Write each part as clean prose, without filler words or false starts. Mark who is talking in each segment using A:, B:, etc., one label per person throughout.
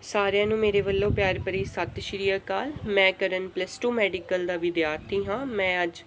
A: ਸਾਰਿਆਂ ਨੂੰ ਮੇਰੇ ਵੱਲੋਂ ਪਿਆਰ ਭਰੀ ਸਤਿ ਸ਼੍ਰੀ ਅਕਾਲ। ਮੈਂ ਕਰਨ +2 ਮੈਡੀਕਲ ਦਾ ਵਿਦਿਆਰਥੀ ਹਾਂ। ਮੈਂ ਅੱਜ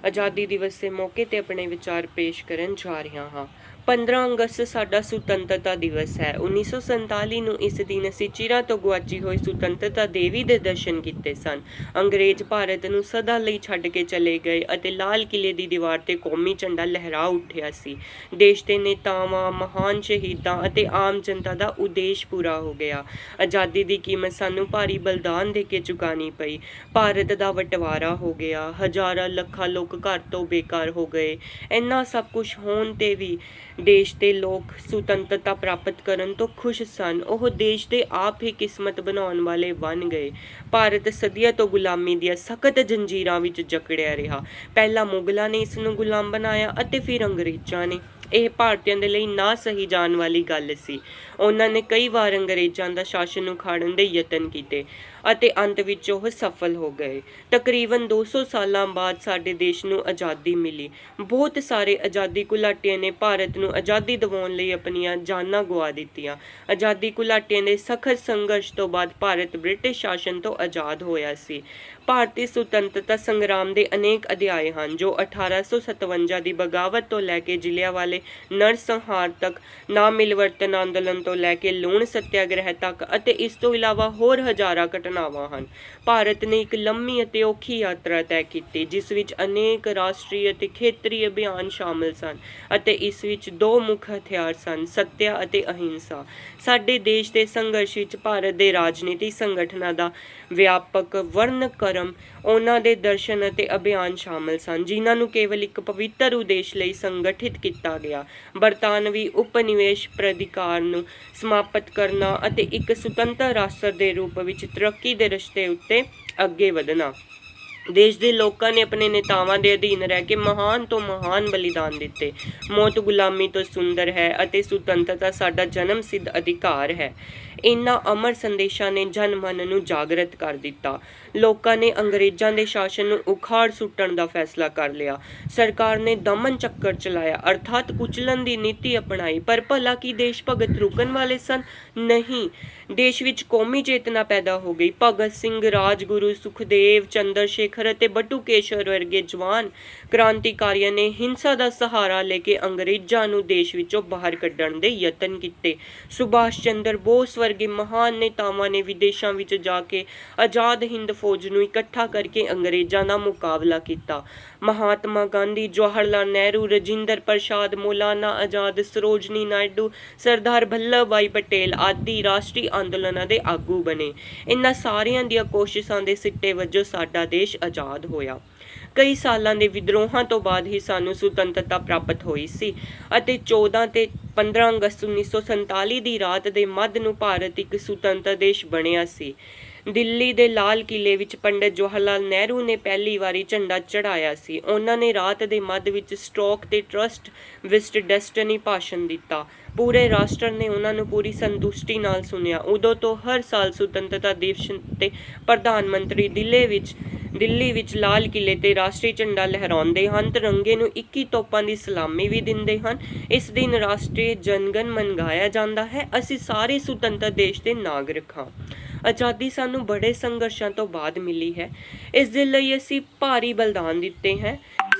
A: ਆਜ਼ਾਦੀ ਦਿਵਸ ਦੇ ਮੌਕੇ ਤੇ ਆਪਣੇ ਵਿਚਾਰ ਪੇਸ਼ ਕਰਨ ਜਾ ਰਿਹਾ ਹਾਂ। 15 ਅਗਸਤ ਸਾਡਾ ਸੁਤੰਤਰਤਾ ਦਿਵਸ ਹੈ। 1947 ਨੂੰ ਇਸ ਦਿਨ ਅਸੀਂ ਚਿਰਾਂ ਤੋਂ ਗੁਆਚੀ ਹੋਈ ਸੁਤੰਤਰਤਾ ਦੇਵੀ ਦੇ ਦਰਸ਼ਨ ਕੀਤੇ ਸਨ। ਅੰਗਰੇਜ਼ ਭਾਰਤ ਨੂੰ ਸਦਾ ਲਈ ਛੱਡ ਕੇ ਚਲੇ ਗਏ ਅਤੇ ਲਾਲ ਕਿਲੇ ਦੀ ਦੀਵਾਰ ਤੇ ਕੌਮੀ ਝੰਡਾ ਲਹਿਰਾ ਉੱਠਿਆ ਸੀ। ਦੇਸ਼ ਦੇ ਨੇਤਾਵਾਂ, ਮਹਾਨ ਸ਼ਹੀਦਾਂ ਅਤੇ ਆਮ ਜਨਤਾ ਦਾ ਉਦੇਸ਼ ਪੂਰਾ ਹੋ ਗਿਆ। ਆਜ਼ਾਦੀ ਦੀ ਕੀਮਤ ਸਾਨੂੰ ਭਾਰੀ ਬਲੀਦਾਨ ਦੇ ਕੇ ਚੁਕਾਣੀ ਪਈ। ਭਾਰਤ ਦਾ ਬਟਵਾਰਾ ਹੋ ਗਿਆ, ਹਜ਼ਾਰਾਂ ਲੱਖਾਂ ਲੋਕ ਘਰ ਤੋਂ ਬੇਕਾਰ ਹੋ ਗਏ। ਇੰਨਾ ਸਭ ਕੁਝ ਹੋਣ ਤੇ ਵੀ ਦੇਸ਼ ਦੇ ਲੋਕ ਸੁਤੰਤਰਤਾ ਪ੍ਰਾਪਤ ਕਰਨ ਤੋਂ ਖੁਸ਼ ਸਨ। ਉਹ ਦੇਸ਼ ਦੇ ਆਪ ਹੀ ਕਿਸਮਤ ਬਣਾਉਣ ਵਾਲੇ ਬਣ ਗਏ। ਭਾਰਤ ਸਦੀਆਂ ਤੋਂ ਗੁਲਾਮੀ ਦੀਆਂ ਸਖਤ ਜੰਜੀਰਾਂ ਵਿੱਚ ਜਕੜਿਆ ਰਿਹਾ। ਪਹਿਲਾਂ ਮੁਗਲਾਂ ਨੇ ਇਸ ਨੂੰ ਗੁਲਾਮ ਬਣਾਇਆ ਅਤੇ ਫਿਰ ਅੰਗਰੇਜ਼ਾਂ ਨੇ। ਇਹ ਭਾਰਤੀਆਂ ਦੇ ਲਈ ਨਾ ਸਹੀ ਜਾਣ ਵਾਲੀ ਗੱਲ ਸੀ। ਉਹਨਾਂ ਨੇ ਕਈ ਵਾਰ ਅੰਗਰੇਜ਼ਾਂ ਦਾ ਸ਼ਾਸਨ ਉਖਾੜਨ ਦੇ ਯਤਨ ਕੀਤੇ ਅਤੇ ਅੰਤ ਵਿੱਚ ਉਹ ਸਫਲ ਹੋ ਗਏ। ਤਕਰੀਬਨ 200 ਸਾਲਾਂ ਬਾਅਦ ਸਾਡੇ ਦੇਸ਼ ਨੂੰ ਆਜ਼ਾਦੀ ਮਿਲੀ। ਬਹੁਤ ਸਾਰੇ ਆਜ਼ਾਦੀ ਘੁਲਾਟੀਆਂ ਨੇ ਭਾਰਤ ਨੂੰ ਆਜ਼ਾਦੀ ਦਿਵਾਉਣ ਲਈ ਆਪਣੀਆਂ ਜਾਨਾਂ ਗਵਾ ਦਿੱਤੀਆਂ। ਆਜ਼ਾਦੀ ਘੁਲਾਟੀਆਂ ਦੇ ਸਖਤ ਸੰਘਰਸ਼ ਤੋਂ ਬਾਅਦ ਭਾਰਤ ਬ੍ਰਿਟਿਸ਼ ਸ਼ਾਸਨ ਤੋਂ ਆਜ਼ਾਦ ਹੋਇਆ ਸੀ। ਭਾਰਤੀ ਸੁਤੰਤਰਤਾ ਸੰਗਰਾਮ ਦੇ ਅਨੇਕ ਅਧਿਆਏ ਹਨ ਜੋ 1857 ਦੀ ਬਗਾਵਤ ਤੋਂ ਲੈ ਕੇ ਜਲਿਆਂਵਾਲੇ ਨਰਸੰਹਾਰ ਤੱਕ, ਨਾ ਮਿਲਵਰਤਨ ਅੰਦੋਲਨ ਤੋਂ ਲੈ ਕੇ ਲੂਣ ਸੱਤਿਆਗ੍ਰਹਿ ਤੱਕ ਅਤੇ ਇਸ ਤੋਂ ਇਲਾਵਾ ਹੋਰ ਹਜ਼ਾਰਾਂ ਘਟਨਾਵਾਂ ਹਨ। ਭਾਰਤ ਨੇ ਇੱਕ ਲੰਮੀ ਅਤੇ ਔਖੀ ਯਾਤਰਾ ਤੈਅ ਕੀਤੀ ਜਿਸ ਵਿੱਚ ਅਨੇਕ ਰਾਸ਼ਟਰੀ ਅਤੇ ਖੇਤਰੀ ਅਭਿਆਨ ਸ਼ਾਮਲ ਸਨ ਅਤੇ ਇਸ ਵਿੱਚ ਦੋ ਮੁੱਖ ਹਥਿਆਰ ਸਨ, ਸੱਤਿਆ ਅਤੇ ਅਹਿੰਸਾ। ਸਾਡੇ ਦੇਸ਼ ਦੇ ਸੰਘਰਸ਼ ਵਿੱਚ ਭਾਰਤ ਦੇ ਰਾਜਨੀਤੀ ਸੰਗਠਨਾਂ ਦਾ ਵਿਆਪਕ ਵਰਨਕਰਮ, ਉਹਨਾਂ ਦੇ ਦਰਸ਼ਨ ਅਤੇ ਅਭਿਆਨ ਸ਼ਾਮਲ ਸਨ ਜਿਨ੍ਹਾਂ ਨੂੰ ਕੇਵਲ ਇੱਕ ਪਵਿੱਤਰ ਉਦੇਸ਼ ਲਈ ਸੰਗਠਿਤ ਕੀਤਾ ਗਿਆ, ਬਰਤਾਨਵੀ ਉਪਨਿਵੇਸ਼ ਪ੍ਰਾਧਿਕਾਰ ਨੂੰ ਸਮਾਪਤ ਕਰਨਾ ਅਤੇ ਇੱਕ ਸੁਤੰਤਰ ਰਾਸ਼ਟਰ ਦੇ ਰੂਪ ਵਿੱਚ ਤਰੱਕੀ ਦੇ ਰਸਤੇ ਉੱਤੇ ਅੱਗੇ ਵਧਣਾ। ਦੇਸ਼ ਦੇ ਲੋਕਾਂ ਨੇ ਆਪਣੇ ਨੇਤਾਵਾਂ ਦੇ ਅਧੀਨ ਰਹਿ ਕੇ ਮਹਾਨ ਤੋਂ ਮਹਾਨ ਬਲੀਦਾਨ ਦਿੱਤੇ। ਮੌਤ ਗੁਲਾਮੀ ਤੋਂ ਸੁੰਦਰ ਹੈ ਅਤੇ ਸੁਤੰਤਰਤਾ ਸਾਡਾ ਜਨਮ ਸਿੱਧ ਅਧਿਕਾਰ ਹੈ। ਇਹਨਾਂ ਅਮਰ ਸੰਦੇਸ਼ਾਂ ਨੇ ਜਨ ਮਨ ਨੂੰ ਜਾਗਰਤ ਕਰ ਦਿੱਤਾ। ਲੋਕਾਂ ਨੇ ਅੰਗਰੇਜ਼ਾਂ ਦੇ ਸ਼ਾਸਨ ਨੂੰ ਉਖਾੜ ਸੁੱਟਣ ਦਾ ਫੈਸਲਾ ਕਰ ਲਿਆ। ਸਰਕਾਰ ਨੇ ਦਮਨ ਚੱਕਰ ਚਲਾਇਆ ਅਰਥਾਤ ਕੁਚਲਣ ਦੀ ਨੀਤੀ ਅਪਣਾਈ। ਪਰ ਭਲਾ ਕੀ ਦੇਸ਼ ਭਗਤ ਰੁਕਣ ਵਾਲੇ ਸਨ? ਨਹੀਂ। ਦੇਸ਼ ਵਿੱਚ ਕੌਮੀ ਚੇਤਨਾ ਪੈਦਾ ਹੋ ਗਈ। ਭਗਤ ਸਿੰਘ, ਰਾਜਗੁਰੂ, ਸੁਖਦੇਵ, ਚੰਦਰ ਸ਼ੇਖਰ ਅਤੇ ਬਟੂਕੇਸ਼ਵਰ ਵਰਗੇ ਜਵਾਨ ਕ੍ਰਾਂਤੀਕਾਰੀਆਂ ਨੇ ਹਿੰਸਾ ਦਾ ਸਹਾਰਾ ਲੈ ਕੇ ਅੰਗਰੇਜ਼ਾਂ ਨੂੰ ਦੇਸ਼ ਵਿੱਚੋਂ ਬਾਹਰ ਕੱਢਣ ਦੇ ਯਤਨ ਕੀਤੇ। ਸੁਭਾਸ਼ ਚੰਦਰ ਬੋਸ ਵਰਗੇ ਮਹਾਨ ਨੇਤਾਵਾਂ ਨੇ ਵਿਦੇਸ਼ਾਂ ਵਿੱਚ ਜਾ ਕੇ ਆਜ਼ਾਦ ਹਿੰਦ ਫੌਜ ਨੂੰ ਇਕੱਠਾ ਕਰਕੇ ਅੰਗਰੇਜ਼ਾਂ ਦਾ ਮੁਕਾਬਲਾ ਕੀਤਾ। ਮਹਾਤਮਾ ਗਾਂਧੀ, ਜਵਾਹਰ ਲਾਲ ਨਹਿਰੂ, ਰਜਿੰਦਰ ਪ੍ਰਸਾਦ, ਮੌਲਾਨਾ ਆਜ਼ਾਦ, ਸਰੋਜਨੀ ਨਾਇਡੂ, ਸਰਦਾਰ ਵੱਲਭ ਭਾਈ ਪਟੇਲ ਆਦਿ ਰਾਸ਼ਟਰੀ ਅੰਦੋਲਨਾਂ ਦੇ ਆਗੂ ਬਣੇ। ਇਹਨਾਂ ਸਾਰਿਆਂ ਦੀਆਂ ਕੋਸ਼ਿਸ਼ਾਂ ਦੇ ਸਿੱਟੇ ਵਜੋਂ ਸਾਡਾ ਦੇਸ਼ ਆਜ਼ਾਦ ਹੋਇਆ। ਕਈ ਸਾਲਾਂ ਦੇ ਵਿਦਰੋਹਾਂ ਤੋਂ ਬਾਅਦ ਹੀ ਸਾਨੂੰ ਸੁਤੰਤਰਤਾ ਪ੍ਰਾਪਤ ਹੋਈ ਸੀ ਅਤੇ 14 ਤੇ 15 ਅਗਸਤ 1947 ਦੀ ਰਾਤ ਦੇ ਮੱਧ ਨੂੰ ਭਾਰਤ ਇੱਕ ਸੁਤੰਤਰ ਦੇਸ਼ ਬਣਿਆ ਸੀ। ਦਿੱਲੀ ਦੇ ਲਾਲ ਕਿਲੇ ਵਿੱਚ ਪੰਡਿਤ ਜਵਾਹਰ ਲਾਲ ਨਹਿਰੂ ਨੇ ਪਹਿਲੀ ਵਾਰੀ ਝੰਡਾ ਚੜ੍ਹਾਇਆ ਸੀ। ਉਹਨਾਂ ਨੇ ਰਾਤ ਦੇ ਮੱਧ ਵਿੱਚ ਸਟ੍ਰੋਕ ਤੇ ਟਰਸਟ ਵਿਸਟ ਡੈਸਟਨੀ ਭਾਸ਼ਣ ਦਿੱਤਾ। ਪੂਰੇ ਰਾਸ਼ਟਰ ਨੇ ਉਹਨਾਂ ਨੂੰ ਪੂਰੀ ਸੰਤੁਸ਼ਟੀ ਨਾਲ ਸੁਣਿਆ। ਉਦੋਂ ਤੋਂ ਹਰ ਸਾਲ ਸੁਤੰਤਰਤਾ ਦਿਵਸ ਤੇ ਪ੍ਰਧਾਨ ਮੰਤਰੀ ਦਿੱਲੀ ਵਿੱਚ ਲਾਲ ਕਿਲੇ ਤੇ ਰਾਸ਼ਟਰੀ ਝੰਡਾ ਲਹਿਰਾਉਂਦੇ ਹਨ, ਤਿਰੰਗੇ ਨੂੰ 21 ਤੋਪਾਂ ਦੀ ਸਲਾਮੀ ਵੀ ਦਿੰਦੇ ਹਨ। ਇਸ ਦਿਨ ਰਾਸ਼ਟਰੀ ਜਨਗਣ ਮਨ ਗਾਇਆ ਜਾਂਦਾ ਹੈ। ਅਸੀਂ ਸਾਰੇ ਸੁਤੰਤਰ ਦੇਸ਼ ਦੇ ਨਾਗਰਿਕ ਹਾਂ। ਆਜ਼ਾਦੀ ਸਾਨੂੰ ਬੜੇ ਸੰਘਰਸ਼ਾਂ ਤੋਂ ਬਾਅਦ ਮਿਲੀ ਹੈ। ਇਸ ਦੇ ਲਈ ਅਸੀਂ ਭਾਰੀ ਬਲੀਦਾਨ ਦਿੱਤੇ ਹੈ।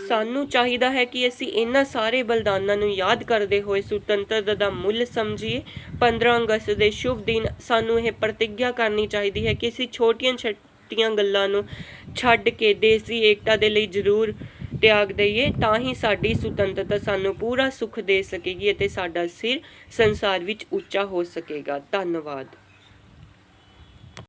A: ਸਾਨੂੰ ਚਾਹੀਦਾ ਹੈ ਕਿ ਅਸੀਂ ਇਹਨਾਂ ਸਾਰੇ ਬਲੀਦਾਨਾਂ ਨੂੰ ਯਾਦ ਕਰਦੇ ਹੋਏ ਸੁਤੰਤਰਤਾ ਦਾ ਮੁੱਲ ਸਮਝੀਏ। 15 ਅਗਸਤ ਦੇ ਸ਼ੁਭ ਦਿਨ ਸਾਨੂੰ ਇਹ ਪ੍ਰਤਿੱਗਿਆ ਕਰਨੀ ਚਾਹੀਦੀ ਹੈ ਕਿ ਅਸੀਂ ਛੋਟੀਆਂ ਗੱਲਾਂ ਨੂੰ ਛੱਡ ਕੇ ਦੇਸ਼ ਦੀ ਏਕਤਾ ਦੇ ਲਈ ਜ਼ਰੂਰ ਤਿਆਗ ਦਈਏ। ਤਾਂ ਹੀ ਸਾਡੀ ਸੁਤੰਤਰਤਾ ਸਾਨੂੰ ਪੂਰਾ ਸੁੱਖ ਦੇ ਸਕੇਗੀ ਅਤੇ ਸਾਡਾ ਸਿਰ ਸੰਸਾਰ ਵਿੱਚ ਉੱਚਾ ਹੋ ਸਕੇਗਾ। ਧੰਨਵਾਦ।